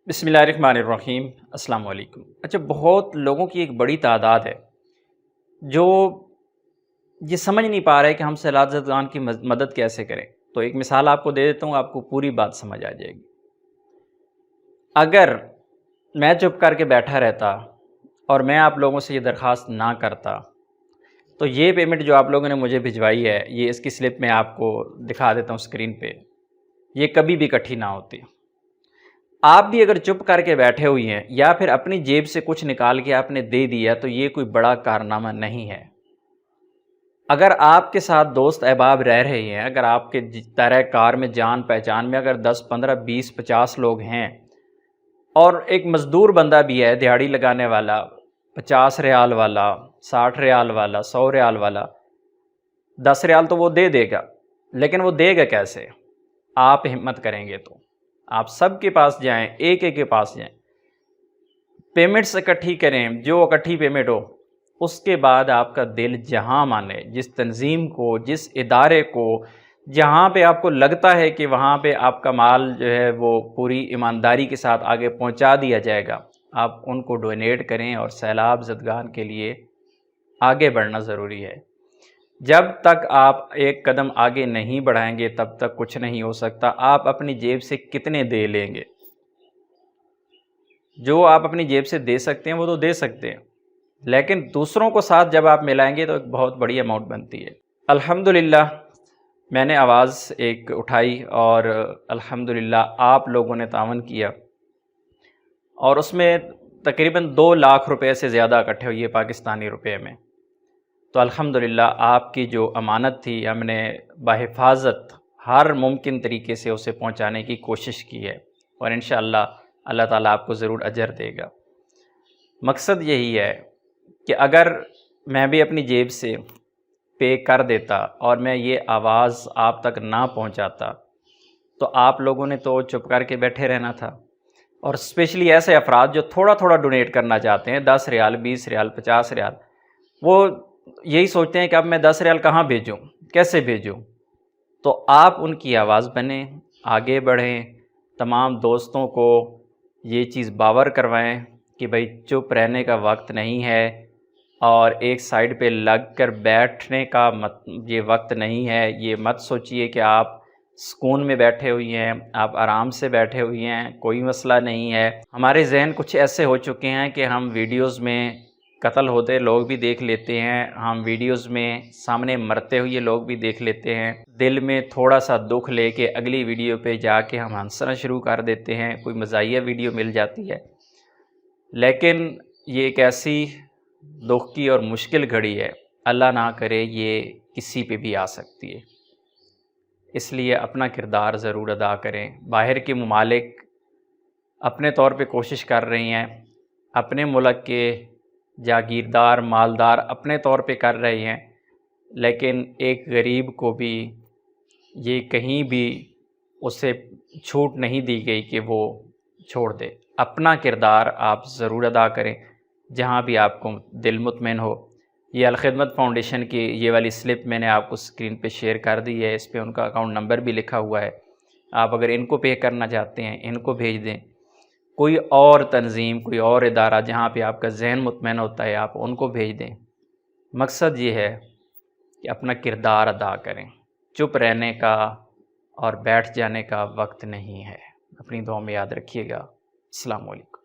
بسم اللہ الرحمن الرحیم۔ السلام علیکم۔ اچھا، بہت لوگوں کی ایک بڑی تعداد ہے جو یہ سمجھ نہیں پا رہے کہ ہم سیلاب زدگان کی مدد کیسے کریں۔ تو ایک مثال آپ کو دے دیتا ہوں، آپ کو پوری بات سمجھ آ جائے گی۔ اگر میں چپ کر کے بیٹھا رہتا اور میں آپ لوگوں سے یہ درخواست نہ کرتا تو یہ پیمنٹ جو آپ لوگوں نے مجھے بھجوائی ہے، یہ اس کی سلپ میں آپ کو دکھا دیتا ہوں اسکرین پہ، یہ کبھی بھی اکٹھی نہ ہوتی۔ آپ بھی اگر چپ کر کے بیٹھے ہوئی ہیں یا پھر اپنی جیب سے کچھ نکال کے آپ نے دے دیا تو یہ کوئی بڑا کارنامہ نہیں ہے۔ اگر آپ کے ساتھ دوست احباب رہ رہے ہیں، اگر آپ کے طرح کار میں جان پہچان میں اگر 10 15 20 50 لوگ ہیں اور ایک مزدور بندہ بھی ہے، دیہڑی لگانے والا، 50 ریال والا، 60 ریال والا، 100 ریال والا، 10 ریال تو وہ دے دے گا، لیکن وہ دے گا کیسے؟ آپ ہمت کریں گے تو آپ سب کے پاس جائیں، ایک ایک کے پاس جائیں، پیمنٹس اکٹھی کریں، جو اکٹھی پیمنٹ ہو، اس کے بعد آپ کا دل جہاں مانے، جس تنظیم کو، جس ادارے کو، جہاں پہ آپ کو لگتا ہے کہ وہاں پہ آپ کا مال جو ہے وہ پوری ایمانداری کے ساتھ آگے پہنچا دیا جائے گا، آپ ان کو ڈونیٹ کریں۔ اور سیلاب زدگان کے لیے آگے بڑھنا ضروری ہے۔ جب تک آپ ایک قدم آگے نہیں بڑھائیں گے تب تک کچھ نہیں ہو سکتا۔ آپ اپنی جیب سے کتنے دے لیں گے؟ جو آپ اپنی جیب سے دے سکتے ہیں وہ تو دے سکتے ہیں، لیکن دوسروں کو ساتھ جب آپ ملائیں گے تو ایک بہت بڑی اماؤنٹ بنتی ہے۔ الحمدللہ میں نے آواز ایک اٹھائی اور الحمدللہ آپ لوگوں نے تعاون کیا، اور اس میں تقریباً 2 لاکھ روپے سے زیادہ اکٹھے ہوئی ہے پاکستانی روپے میں۔ تو الحمدللہ آپ کی جو امانت تھی ہم نے بحفاظت ہر ممکن طریقے سے اسے پہنچانے کی کوشش کی ہے، اور انشاءاللہ اللہ تعالیٰ آپ کو ضرور اجر دے گا۔ مقصد یہی ہے کہ اگر میں بھی اپنی جیب سے پے کر دیتا اور میں یہ آواز آپ تک نہ پہنچاتا تو آپ لوگوں نے تو چپ کر کے بیٹھے رہنا تھا، اور اسپیشلی ایسے افراد جو تھوڑا تھوڑا ڈونیٹ کرنا چاہتے ہیں، 10 ریال، 20 ریال، 50 ریال، وہ یہی سوچتے ہیں کہ اب میں 10 ریال کہاں بھیجوں، کیسے بھیجوں؟ تو آپ ان کی آواز بنیں، آگے بڑھیں، تمام دوستوں کو یہ چیز باور کروائیں کہ بھئی چپ رہنے کا وقت نہیں ہے، اور ایک سائیڈ پہ لگ کر بیٹھنے کا یہ وقت نہیں ہے۔ یہ مت سوچئے کہ آپ سکون میں بیٹھے ہوئی ہیں، آپ آرام سے بیٹھے ہوئی ہیں، کوئی مسئلہ نہیں ہے۔ ہمارے ذہن کچھ ایسے ہو چکے ہیں کہ ہم ویڈیوز میں قتل ہوتے لوگ بھی دیکھ لیتے ہیں، ہم ویڈیوز میں سامنے مرتے ہوئے لوگ بھی دیکھ لیتے ہیں، دل میں تھوڑا سا دکھ لے کے اگلی ویڈیو پہ جا کے ہم ہنسنا شروع کر دیتے ہیں، کوئی مزاحیہ ویڈیو مل جاتی ہے۔ لیکن یہ ایک ایسی دکھ کی اور مشکل گھڑی ہے، اللہ نہ کرے یہ کسی پہ بھی آ سکتی ہے، اس لیے اپنا کردار ضرور ادا کریں۔ باہر کے ممالک اپنے طور پہ کوشش کر رہی ہیں، اپنے ملک کے جاگیردار مالدار اپنے طور پہ کر رہے ہیں، لیکن ایک غریب کو بھی یہ کہیں بھی اسے چھوٹ نہیں دی گئی کہ وہ چھوڑ دے۔ اپنا کردار آپ ضرور ادا کریں جہاں بھی آپ کو دل مطمئن ہو۔ یہ الخدمت فاؤنڈیشن کی یہ والی سلپ میں نے آپ کو اسکرین پہ شیئر کر دی ہے، اس پہ ان کا اکاؤنٹ نمبر بھی لکھا ہوا ہے، آپ اگر ان کو پے کرنا چاہتے ہیں ان کو بھیج دیں۔ کوئی اور تنظیم، کوئی اور ادارہ جہاں پہ آپ کا ذہن مطمئن ہوتا ہے آپ ان کو بھیج دیں۔ مقصد یہ ہے کہ اپنا کردار ادا کریں، چپ رہنے کا اور بیٹھ جانے کا وقت نہیں ہے۔ اپنی دعاؤں میں یاد رکھیے گا۔ السلام علیکم۔